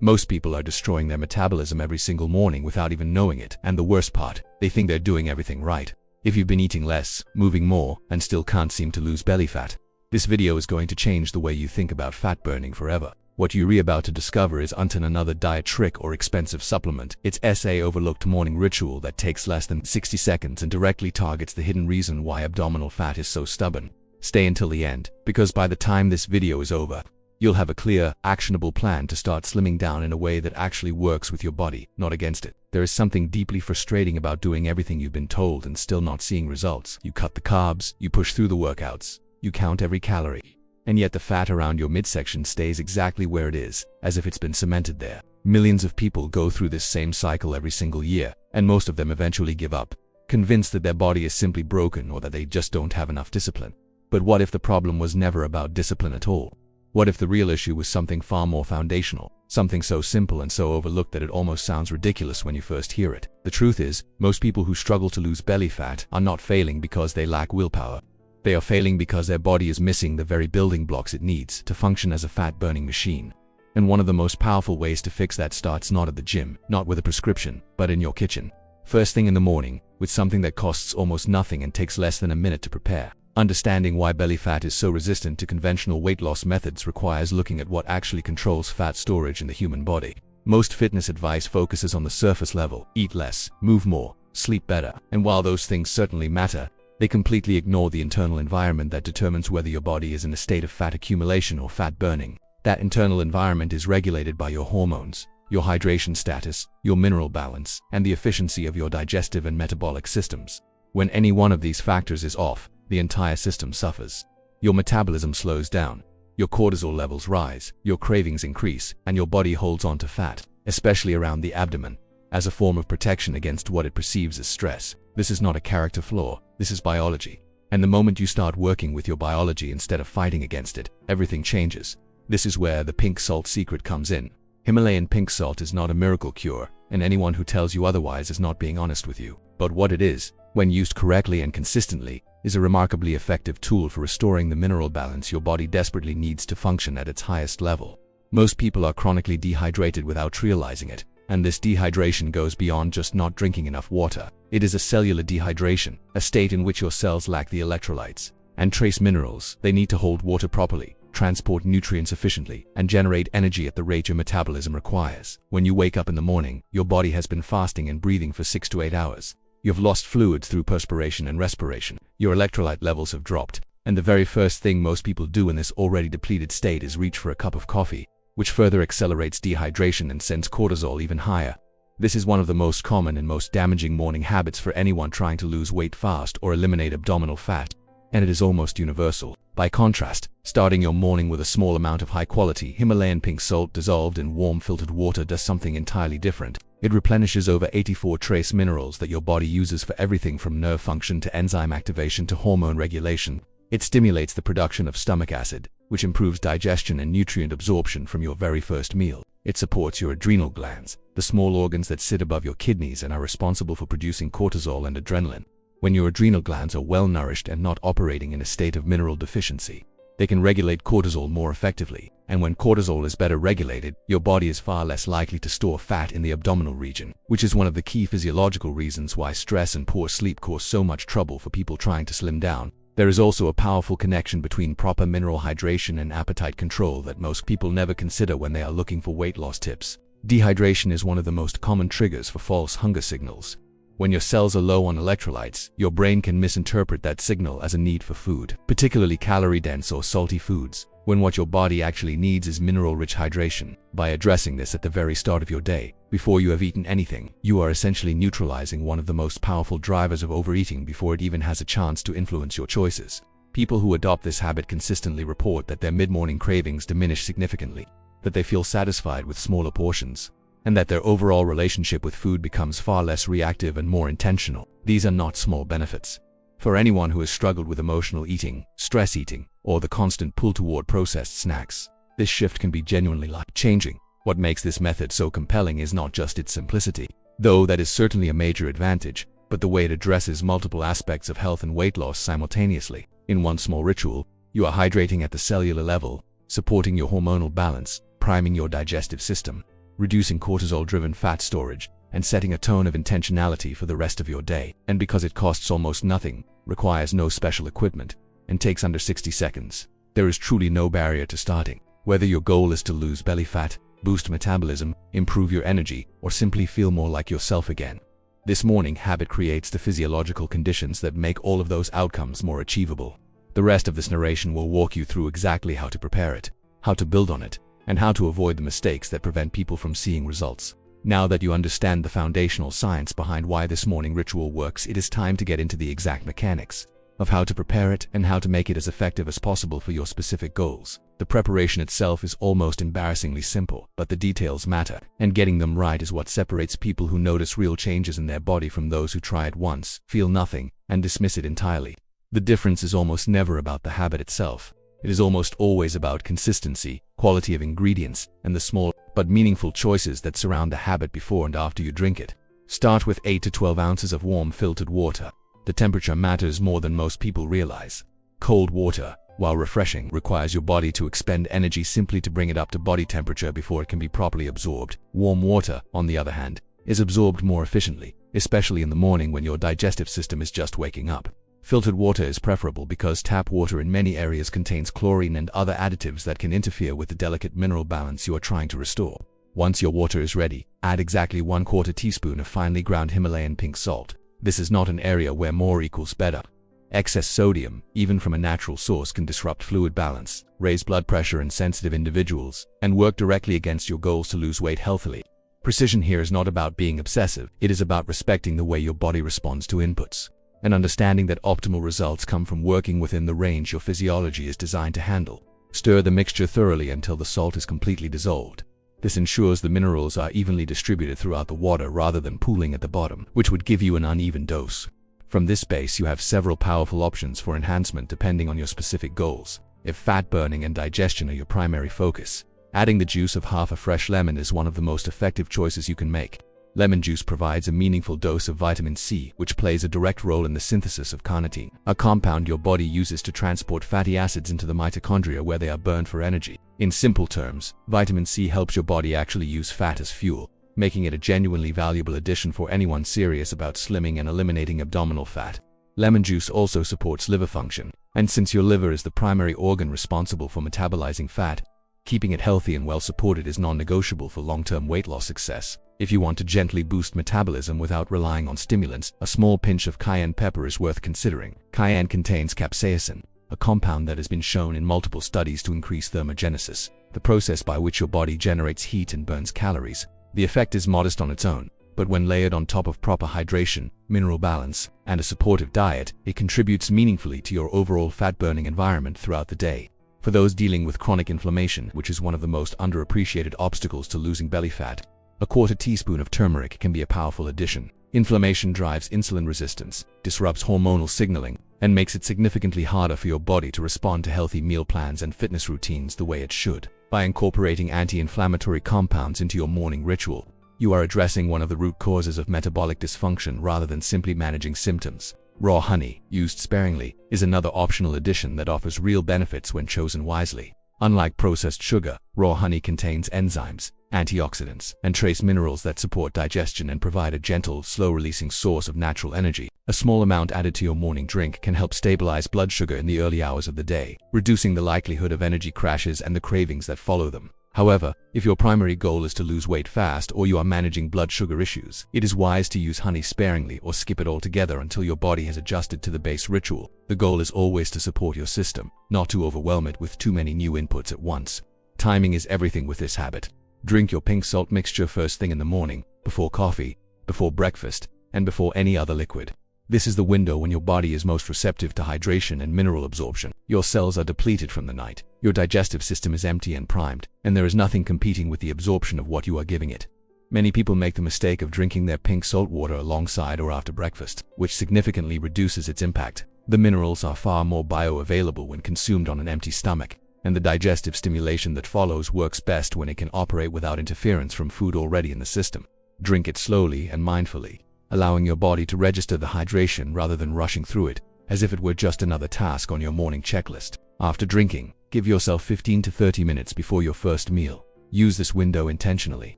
Most people are destroying their metabolism every single morning without even knowing it, and the worst part, they think they're doing everything right. If you've been eating less, moving more, and still can't seem to lose belly fat, this video is going to change the way you think about fat burning forever. What you're about to discover is not another diet trick or expensive supplement. It's a overlooked morning ritual that takes less than 60 seconds and directly targets the hidden reason why abdominal fat is so stubborn. Stay until the end, because by the time this video is over, you'll have a clear, actionable plan to start slimming down in a way that actually works with your body, not against it. There is something deeply frustrating about doing everything you've been told and still not seeing results. You cut the carbs, you push through the workouts, you count every calorie, and yet the fat around your midsection stays exactly where it is, as if it's been cemented there. Millions of people go through this same cycle every single year, and most of them eventually give up, convinced that their body is simply broken or that they just don't have enough discipline. But what if the problem was never about discipline at all? What if the real issue was something far more foundational, something so simple and so overlooked that it almost sounds ridiculous when you first hear it? The truth is, most people who struggle to lose belly fat are not failing because they lack willpower. They are failing because their body is missing the very building blocks it needs to function as a fat-burning machine. And one of the most powerful ways to fix that starts not at the gym, not with a prescription, but in your kitchen. First thing in the morning, with something that costs almost nothing and takes less than a minute to prepare. Understanding why belly fat is so resistant to conventional weight loss methods requires looking at what actually controls fat storage in the human body. Most fitness advice focuses on the surface level: eat less, move more, sleep better. And while those things certainly matter, they completely ignore the internal environment that determines whether your body is in a state of fat accumulation or fat burning. That internal environment is regulated by your hormones, your hydration status, your mineral balance, and the efficiency of your digestive and metabolic systems. When any one of these factors is off, the entire system suffers. Your metabolism slows down, your cortisol levels rise, your cravings increase, and your body holds on to fat, especially around the abdomen, as a form of protection against what it perceives as stress. This is not a character flaw, this is biology. And the moment you start working with your biology instead of fighting against it, everything changes. This is where the pink salt secret comes in. Himalayan pink salt is not a miracle cure, and anyone who tells you otherwise is not being honest with you. But what it is, when used correctly and consistently, is a remarkably effective tool for restoring the mineral balance your body desperately needs to function at its highest level. Most people are chronically dehydrated without realizing it, and this dehydration goes beyond just not drinking enough water. It is a cellular dehydration, a state in which your cells lack the electrolytes and trace minerals they need to hold water properly, transport nutrients efficiently, and generate energy at the rate your metabolism requires. When you wake up in the morning, your body has been fasting and breathing for 6 to 8 hours. You've lost fluids through perspiration and respiration. Your electrolyte levels have dropped, and the very first thing most people do in this already depleted state is reach for a cup of coffee, which further accelerates dehydration and sends cortisol even higher. This is one of the most common and most damaging morning habits for anyone trying to lose weight fast or eliminate abdominal fat, and it is almost universal. By contrast, starting your morning with a small amount of high-quality Himalayan pink salt dissolved in warm filtered water does something entirely different. It replenishes over 84 trace minerals that your body uses for everything from nerve function to enzyme activation to hormone regulation. It stimulates the production of stomach acid, which improves digestion and nutrient absorption from your very first meal. It supports your adrenal glands, the small organs that sit above your kidneys and are responsible for producing cortisol and adrenaline. When your adrenal glands are well nourished and not operating in a state of mineral deficiency, they can regulate cortisol more effectively. And when cortisol is better regulated, your body is far less likely to store fat in the abdominal region, which is one of the key physiological reasons why stress and poor sleep cause so much trouble for people trying to slim down. There is also a powerful connection between proper mineral hydration and appetite control that most people never consider when they are looking for weight loss tips. Dehydration is one of the most common triggers for false hunger signals. When your cells are low on electrolytes, your brain can misinterpret that signal as a need for food, particularly calorie-dense or salty foods, when what your body actually needs is mineral-rich hydration. By addressing this at the very start of your day, before you have eaten anything, you are essentially neutralizing one of the most powerful drivers of overeating before it even has a chance to influence your choices. People who adopt this habit consistently report that their mid-morning cravings diminish significantly, that they feel satisfied with smaller portions, and that their overall relationship with food becomes far less reactive and more intentional. These are not small benefits. For anyone who has struggled with emotional eating, stress eating, or the constant pull toward processed snacks, this shift can be genuinely life-changing. What makes this method so compelling is not just its simplicity, though that is certainly a major advantage, but the way it addresses multiple aspects of health and weight loss simultaneously. In one small ritual, you are hydrating at the cellular level, supporting your hormonal balance, priming your digestive system, reducing cortisol-driven fat storage, and setting a tone of intentionality for the rest of your day. And because it costs almost nothing, requires no special equipment, and takes under 60 seconds, there is truly no barrier to starting. Whether your goal is to lose belly fat, boost metabolism, improve your energy, or simply feel more like yourself again, this morning habit creates the physiological conditions that make all of those outcomes more achievable. The rest of this narration will walk you through exactly how to prepare it, how to build on it, and how to avoid the mistakes that prevent people from seeing results. Now that you understand the foundational science behind why this morning ritual works, it is time to get into the exact mechanics of how to prepare it and how to make it as effective as possible for your specific goals. The preparation itself is almost embarrassingly simple, but the details matter, and getting them right is what separates people who notice real changes in their body from those who try it once, feel nothing, and dismiss it entirely. The difference is almost never about the habit itself. It is almost always about consistency, quality of ingredients, and the small but meaningful choices that surround the habit before and after you drink it. Start with 8 to 12 ounces of warm filtered water. The temperature matters more than most people realize. Cold water, while refreshing, requires your body to expend energy simply to bring it up to body temperature before it can be properly absorbed. Warm water, on the other hand, is absorbed more efficiently, especially in the morning when your digestive system is just waking up. Filtered water is preferable because tap water in many areas contains chlorine and other additives that can interfere with the delicate mineral balance you are trying to restore. Once your water is ready, add exactly 1/4 teaspoon of finely ground Himalayan pink salt. This is not an area where more equals better. Excess sodium, even from a natural source, can disrupt fluid balance, raise blood pressure in sensitive individuals, and work directly against your goals to lose weight healthily. Precision here is not about being obsessive, it is about respecting the way your body responds to inputs, and understanding that optimal results come from working within the range your physiology is designed to handle. Stir the mixture thoroughly until the salt is completely dissolved. This ensures the minerals are evenly distributed throughout the water rather than pooling at the bottom, which would give you an uneven dose. From this base, you have several powerful options for enhancement depending on your specific goals. If fat burning and digestion are your primary focus, adding the juice of half a fresh lemon is one of the most effective choices you can make. Lemon juice provides a meaningful dose of vitamin C, which plays a direct role in the synthesis of carnitine, a compound your body uses to transport fatty acids into the mitochondria where they are burned for energy. In simple terms, vitamin C helps your body actually use fat as fuel, making it a genuinely valuable addition for anyone serious about slimming and eliminating abdominal fat. Lemon juice also supports liver function, and since your liver is the primary organ responsible for metabolizing fat, keeping it healthy and well supported is non-negotiable for long-term weight loss success. If you want to gently boost metabolism without relying on stimulants, a small pinch of cayenne pepper is worth considering. Cayenne contains capsaicin, a compound that has been shown in multiple studies to increase thermogenesis, the process by which your body generates heat and burns calories. The effect is modest on its own, but when layered on top of proper hydration, mineral balance, and a supportive diet, it contributes meaningfully to your overall fat-burning environment throughout the day. For those dealing with chronic inflammation, which is one of the most underappreciated obstacles to losing belly fat, a 1/4 teaspoon of turmeric can be a powerful addition. Inflammation drives insulin resistance, disrupts hormonal signaling, and makes it significantly harder for your body to respond to healthy meal plans and fitness routines the way it should. By incorporating anti-inflammatory compounds into your morning ritual, you are addressing one of the root causes of metabolic dysfunction rather than simply managing symptoms. Raw honey, used sparingly, is another optional addition that offers real benefits when chosen wisely. Unlike processed sugar, raw honey contains enzymes, antioxidants, and trace minerals that support digestion and provide a gentle, slow-releasing source of natural energy. A small amount added to your morning drink can help stabilize blood sugar in the early hours of the day, reducing the likelihood of energy crashes and the cravings that follow them. However, if your primary goal is to lose weight fast or you are managing blood sugar issues, it is wise to use honey sparingly or skip it altogether until your body has adjusted to the base ritual. The goal is always to support your system, not to overwhelm it with too many new inputs at once. Timing is everything with this habit. Drink your pink salt mixture first thing in the morning, before coffee, before breakfast, and before any other liquid. This is the window when your body is most receptive to hydration and mineral absorption. Your cells are depleted from the night, your digestive system is empty and primed, and there is nothing competing with the absorption of what you are giving it. Many people make the mistake of drinking their pink salt water alongside or after breakfast, which significantly reduces its impact. The minerals are far more bioavailable when consumed on an empty stomach, and the digestive stimulation that follows works best when it can operate without interference from food already in the system. Drink it slowly and mindfully, allowing your body to register the hydration rather than rushing through it, as if it were just another task on your morning checklist. After drinking, give yourself 15 to 30 minutes before your first meal. Use this window intentionally.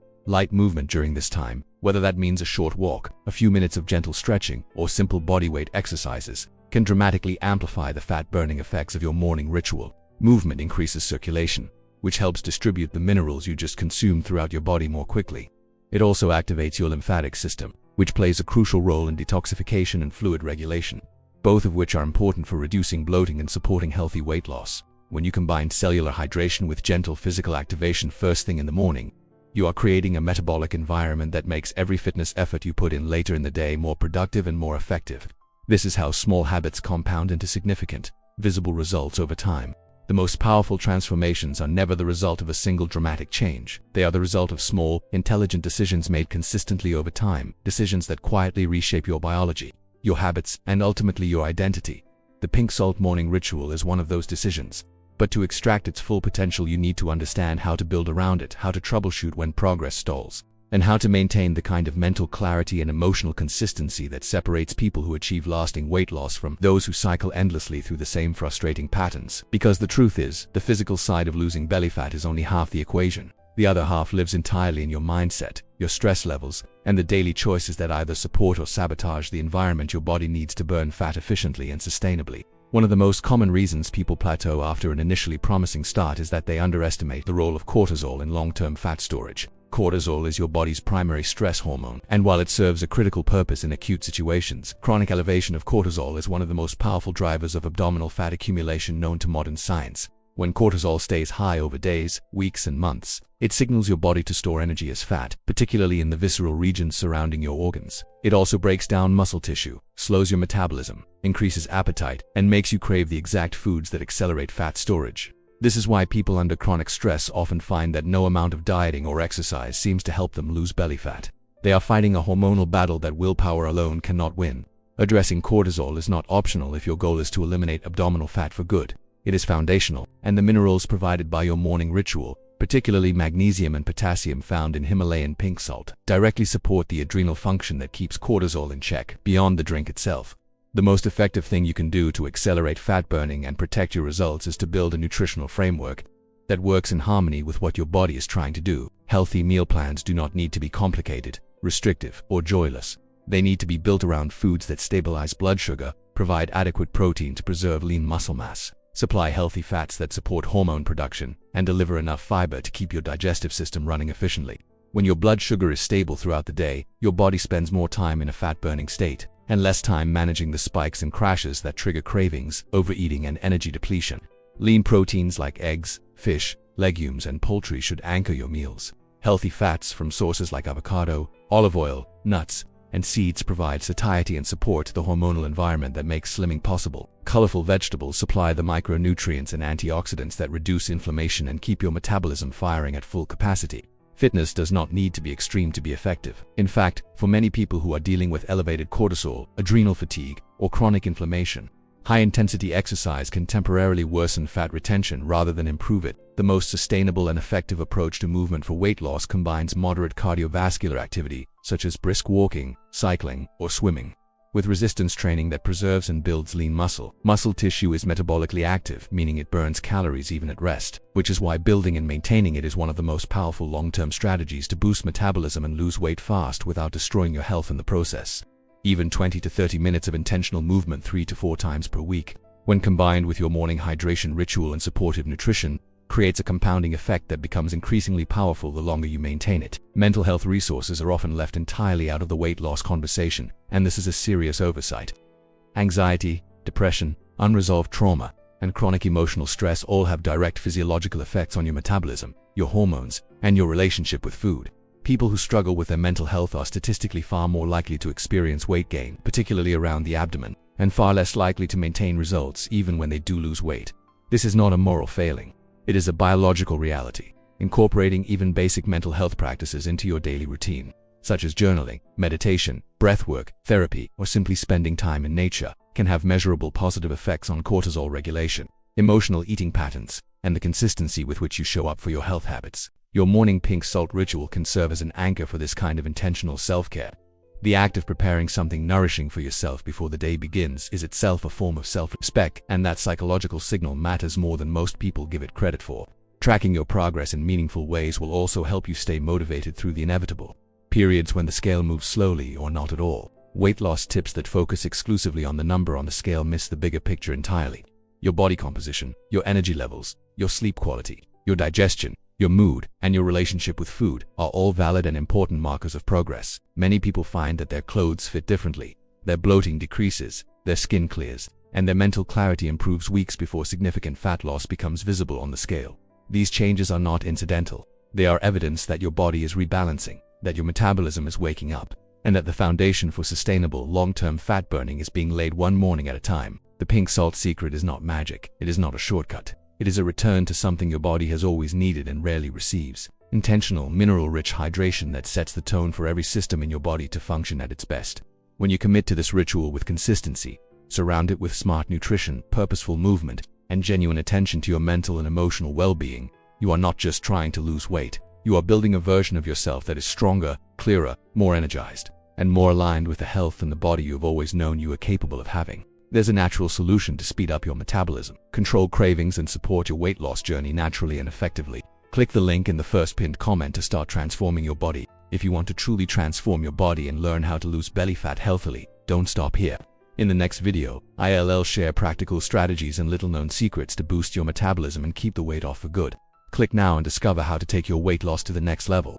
Light movement during this time, whether that means a short walk, a few minutes of gentle stretching, or simple bodyweight exercises, can dramatically amplify the fat-burning effects of your morning ritual. Movement increases circulation, which helps distribute the minerals you just consumed throughout your body more quickly. It also activates your lymphatic system, which plays a crucial role in detoxification and fluid regulation, both of which are important for reducing bloating and supporting healthy weight loss. When you combine cellular hydration with gentle physical activation first thing in the morning, you are creating a metabolic environment that makes every fitness effort you put in later in the day more productive and more effective. This is how small habits compound into significant, visible results over time. The most powerful transformations are never the result of a single dramatic change. They are the result of small, intelligent decisions made consistently over time, decisions that quietly reshape your biology, your habits, and ultimately your identity. The pink salt morning ritual is one of those decisions. But to extract its full potential, you need to understand how to build around it, how to troubleshoot when progress stalls, and how to maintain the kind of mental clarity and emotional consistency that separates people who achieve lasting weight loss from those who cycle endlessly through the same frustrating patterns. Because the truth is, the physical side of losing belly fat is only half the equation. The other half lives entirely in your mindset, your stress levels, and the daily choices that either support or sabotage the environment your body needs to burn fat efficiently and sustainably. One of the most common reasons people plateau after an initially promising start is that they underestimate the role of cortisol in long-term fat storage. Cortisol is your body's primary stress hormone, and while it serves a critical purpose in acute situations, chronic elevation of cortisol is one of the most powerful drivers of abdominal fat accumulation known to modern science. When cortisol stays high over days, weeks, and months, it signals your body to store energy as fat, particularly in the visceral regions surrounding your organs. It also breaks down muscle tissue, slows your metabolism, increases appetite, and makes you crave the exact foods that accelerate fat storage. This is why people under chronic stress often find that no amount of dieting or exercise seems to help them lose belly fat. They are fighting a hormonal battle that willpower alone cannot win. Addressing cortisol is not optional if your goal is to eliminate abdominal fat for good. It is foundational, and the minerals provided by your morning ritual, particularly magnesium and potassium found in Himalayan pink salt, directly support the adrenal function that keeps cortisol in check, beyond the drink itself. The most effective thing you can do to accelerate fat burning and protect your results is to build a nutritional framework that works in harmony with what your body is trying to do. Healthy meal plans do not need to be complicated, restrictive, or joyless. They need to be built around foods that stabilize blood sugar, provide adequate protein to preserve lean muscle mass, supply healthy fats that support hormone production, and deliver enough fiber to keep your digestive system running efficiently. When your blood sugar is stable throughout the day, your body spends more time in a fat-burning state, and less time managing the spikes and crashes that trigger cravings, overeating, and energy depletion. Lean proteins like eggs, fish, legumes, and poultry should anchor your meals. Healthy fats from sources like avocado, olive oil, nuts, and seeds provide satiety and support to the hormonal environment that makes slimming possible. Colorful vegetables supply the micronutrients and antioxidants that reduce inflammation and keep your metabolism firing at full capacity. Fitness does not need to be extreme to be effective. In fact, for many people who are dealing with elevated cortisol, adrenal fatigue, or chronic inflammation, high-intensity exercise can temporarily worsen fat retention rather than improve it. The most sustainable and effective approach to movement for weight loss combines moderate cardiovascular activity, such as brisk walking, cycling, or swimming, with resistance training that preserves and builds lean muscle. Muscle tissue is metabolically active, meaning it burns calories even at rest, which is why building and maintaining it is one of the most powerful long-term strategies to boost metabolism and lose weight fast without destroying your health in the process. Even 20 to 30 minutes of intentional movement 3 to 4 times per week, when combined with your morning hydration ritual and supportive nutrition, creates a compounding effect that becomes increasingly powerful the longer you maintain it. Mental health resources are often left entirely out of the weight loss conversation, and this is a serious oversight. Anxiety, depression, unresolved trauma, and chronic emotional stress all have direct physiological effects on your metabolism, your hormones, and your relationship with food. People who struggle with their mental health are statistically far more likely to experience weight gain, particularly around the abdomen, and far less likely to maintain results even when they do lose weight. This is not a moral failing. It is a biological reality. Incorporating even basic mental health practices into your daily routine, such as journaling, meditation, breathwork, therapy, or simply spending time in nature, can have measurable positive effects on cortisol regulation, emotional eating patterns, and the consistency with which you show up for your health habits. Your morning pink salt ritual can serve as an anchor for this kind of intentional self-care. The act of preparing something nourishing for yourself before the day begins is itself a form of self-respect, and that psychological signal matters more than most people give it credit for. Tracking your progress in meaningful ways will also help you stay motivated through the inevitable periods when the scale moves slowly or not at all. Weight loss tips that focus exclusively on the number on the scale miss the bigger picture entirely. Your body composition, your energy levels, your sleep quality, your digestion, your mood, and your relationship with food are all valid and important markers of progress. Many people find that their clothes fit differently, their bloating decreases, their skin clears, and their mental clarity improves weeks before significant fat loss becomes visible on the scale. These changes are not incidental. They are evidence that your body is rebalancing, that your metabolism is waking up, and that the foundation for sustainable, long-term fat burning is being laid one morning at a time. The pink salt secret is not magic. It is not a shortcut. It is a return to something your body has always needed and rarely receives: intentional, mineral-rich hydration that sets the tone for every system in your body to function at its best. When you commit to this ritual with consistency, surround it with smart nutrition, purposeful movement, and genuine attention to your mental and emotional well-being, you are not just trying to lose weight. You are building a version of yourself that is stronger, clearer, more energized, and more aligned with the health and the body you have always known you are capable of having. There's a natural solution to speed up your metabolism, control cravings, and support your weight loss journey naturally and effectively. Click the link in the first pinned comment to start transforming your body. If you want to truly transform your body and learn how to lose belly fat healthily, don't stop here. In the next video, I'll share practical strategies and little-known secrets to boost your metabolism and keep the weight off for good. Click now and discover how to take your weight loss to the next level.